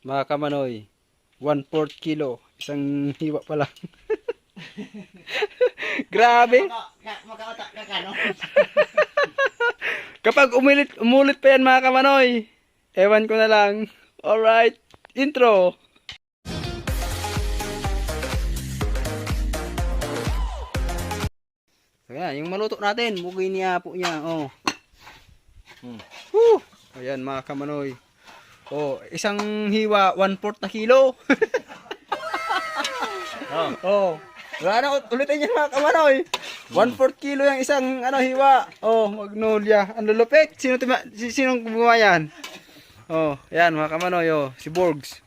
mga kamanoy. 1/4 kilo. Isang hiwa pa lang. Grabe. Makaotak ka ka, no? Kapag umulit pa yan mga kamanoy. Ewan ko na lang. Alright. Intro. So yan, yung maluto natin. Mugay niya po niya. Oh. Woo! Ayan mga kamanoy. Oh, isang hiwa, 1/4 na kilo. Oh. Wala na ulitin yan mga kamanoy. 1/4 kilo yung isang hiwa. Oh, Magnolia. Ang lulupit. Sinong gumawa yan? Oh, ayan mga kamanoy. Oh, si Borgs.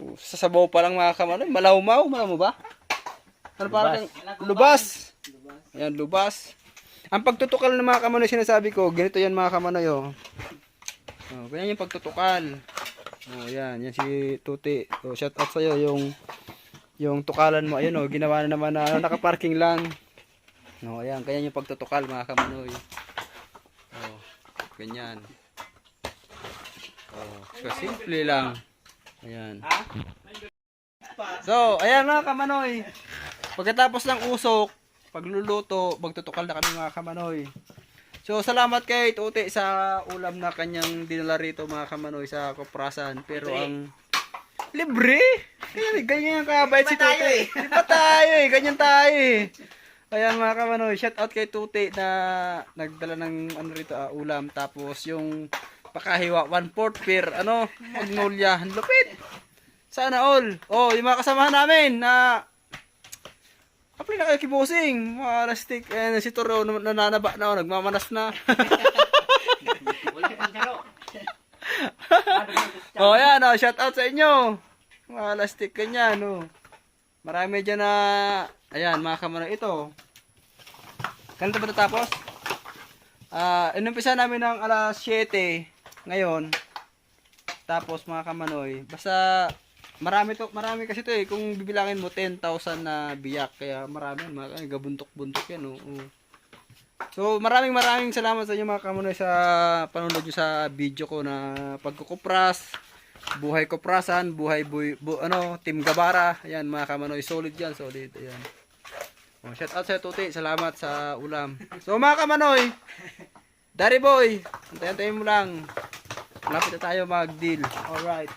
Oh, sa sabaw pa lang mga kamanoy. Malawmaw. Malaw mo ba? Ano parang lubas. Ayan, lubas. Ang pagtutukal ng mga kamanoy sinasabi ko, ganito yan mga kamanoy. Oh. Oh, ganyan yung pagtutukal. Oh, yan. Yan si Tuti. Oh, shout out sa'yo yung tukalan mo. Ayun oh, ginawa na naman na nakaparking lang. No, ayan, ganyan yung pagtutukal mga kamanoy. Oh, ganyan. Oh, so simple lang. Ayan. So, ayan mga kamanoy. Pagkatapos ng usok, pagluluto, magtutukal na kami mga kamanoy. So, salamat kay Tuti sa ulam na kanyang dinala rito mga kamanoy sa Kuprasan. Pero ang libre. Ganyan yung kabait si Tuti. Di ba tayo eh. Ganyan tayo eh. Ayan mga kamanoy. Shout out kay Tuti na nagdala ng rito, ulam. Tapos yung pakahiwa 1/4 per Magnolia. Ang lupit. Sana all. Oh, yung mga kasamahan namin na apply na kayo kibosing. Mga lastik. Si Toro nananaba na. Nagmamanas na. Wala pang karo. Oh, ayan. Shout out sa inyo. Mga lastik ganyan. Marami dyan na. Ayan, mga kamanoy. Ito. Kanito ba natapos? Inumpisa namin ng alas 7 ngayon. Tapos mga kamanoy. Basta marami kasi to eh. Kung bibilangin mo 10,000 na biyak. Kaya marami. Gabuntok-buntok yan. So maraming salamat sa inyo mga kamanoy sa panonood nyo sa video ko na pagkukupras. Buhay Kuprasan. Team Gabara. Ayan mga kamanoy. Solid yan. Solid. Ayan. Shout out sa Tuti. Salamat sa ulam. So mga kamanoy. Daddy boy. Antayin mo lang. Malapit na tayo mag-deal. Alright.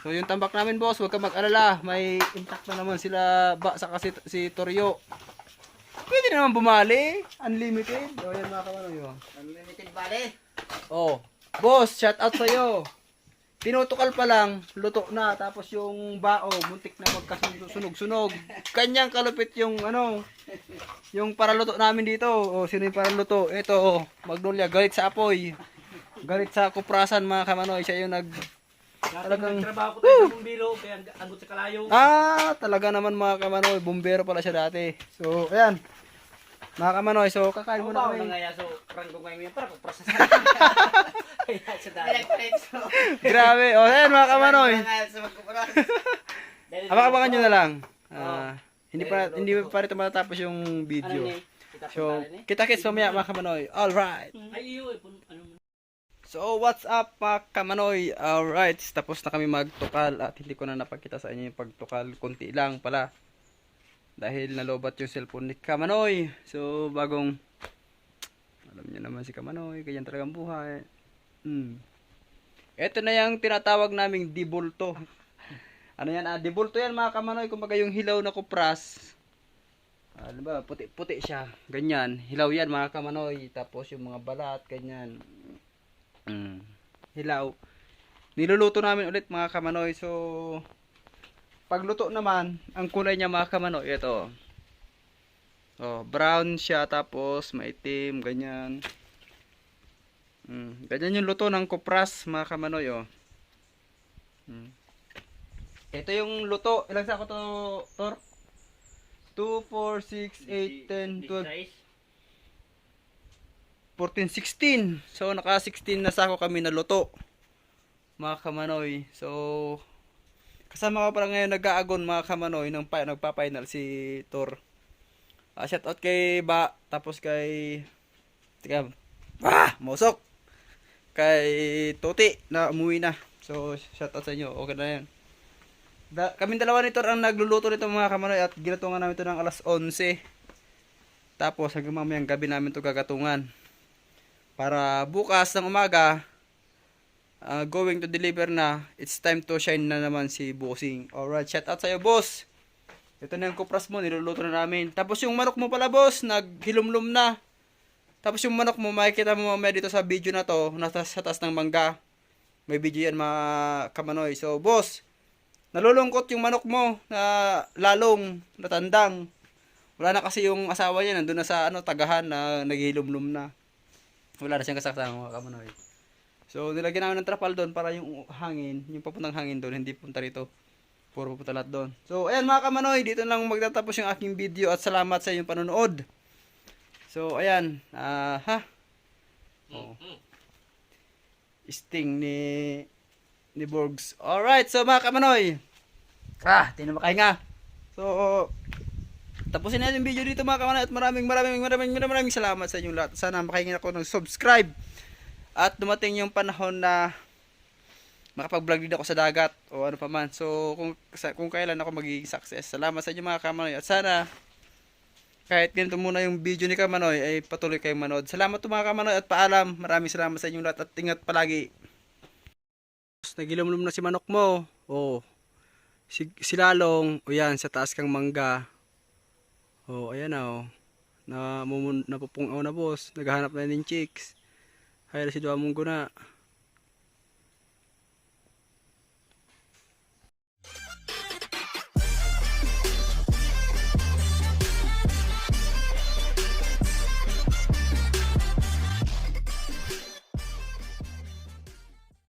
So yung tambak namin boss, huwag ka mag-alala. May intact na naman sila saka si Toryo. Pwede naman bumali. Unlimited. O yan mga kamanoy. Unlimited bale. Oh. Boss, shout out sa'yo. Tinutukal pa lang, luto na. Tapos yung bao, muntik na magkasunog-sunog. Kanyang kalupit yung yung paraluto namin dito. Sino yung paraluto? Ito, Magnolia, galit sa apoy. Galit sa Kuprasan mga kamanoy. Siya yung talagang trabaho ko tayo sa bumbiro, kaya agot sa kalayo. Talaga naman mga kamanoy. Bumbero pala siya dati. So, ayan. Mga kamanoy, so kakain muna kami. So, parang kung ngayon para pagprasa. Grabe. Ayan mga kamanoy. Sa magkukuras. Abang-abangan nyo na lang. Hindi pa rin matatapos yung video. So, kita-kits mamaya mga kamanoy. Alright. Ay, iyo, So, what's up mga kamanoy? Alright, tapos na kami magtukal at hindi ko na napakita sa inyo yung pagtukal. Kunti lang pala. Dahil nalobat yung cellphone ni Kamanoy. So, alam niyo naman si Kamanoy. Ganyan talagang buhay. Ito na yung tinatawag naming dibulto. Ano yan? Dibulto yan mga Kamanoy. Kumbaga yung hilaw na kupras. Diba? Puti siya. Ganyan. Hilaw yan mga Kamanoy. Tapos yung mga balat. Ganyan. Hilaw. Niluluto namin ulit mga kamanoy. So pagluto naman, ang kulay niya mga kamanoy, ito. Brown siya tapos maitim, ganyan. Ganyan yung luto ng kupras mga kamanoy. Ito yung luto. Ilang sako to, Tor? 2, 4, 6, 8, 10, 12 14, 16. So, naka 16 na sako kami na luto. Mga kamanoy. So, kasama ko pala ngayon nag-aagon mga kamanoy ng nagpa-final si Tor. Shout out kay Ba. Tapos kay Musok. Kay Tuti na umuwi na. So, shout out sa inyo. Okay na yan. Kaming dalawa nito ang nagluluto nito mga kamanoy at ginatungan namin ito ng alas 11. Tapos hanggang mamayang gabi namin ito gagatungan. Para bukas ng umaga, going to deliver na, it's time to shine na naman si Bossing. Alright, shout out sa iyo, boss. Ito na yung kupras mo, niluluto na namin. Tapos yung manok mo pala, boss, naghilumlum na. Tapos yung manok mo, makikita mo mamaya dito sa video na to, nasa sa taas ng mangga. May video yan mga kamanoy. So, boss, nalulungkot yung manok mo na lalong natandang. Wala na kasi yung asawa niya, nandun na sa tagahan na naghihilumlum na. Wala na siyang kasakasama mga kamanoy. So, nilagyan namin ng trapal doon para yung hangin, yung papuntang hangin doon, hindi punta rito. Puro pupunta lahat doon. So, ayan mga kamanoy, dito lang magtatapos yung aking video at salamat sa inyong panonood. So, ayan, Sting ni Borgs. Alright, so mga kamanoy. Di na makahinga. So, tapusin natin yung video dito mga kamanoy at maraming salamat sa inyong lahat. Sana makahinga ako ng subscribe. At dumating yung panahon na makapag-vlog din ako sa dagat o ano pa man. So, kung kailan ako magiging success. Salamat sa inyo mga kamanoy. At sana, kahit ganito muna yung video ni Kamanoy, ay patuloy kayong manood. Salamat to mga kamanoy at paalam. Maraming salamat sa inyong lahat at ingat palagi. Nagilumlum na si manok mo. Oh. Si Lalong, o yan, sa taas kang mangga. Oh, ayan na oh. Napupungaw na boss. Naghahanap na ng chicks. Hayala si Duwa mong guna.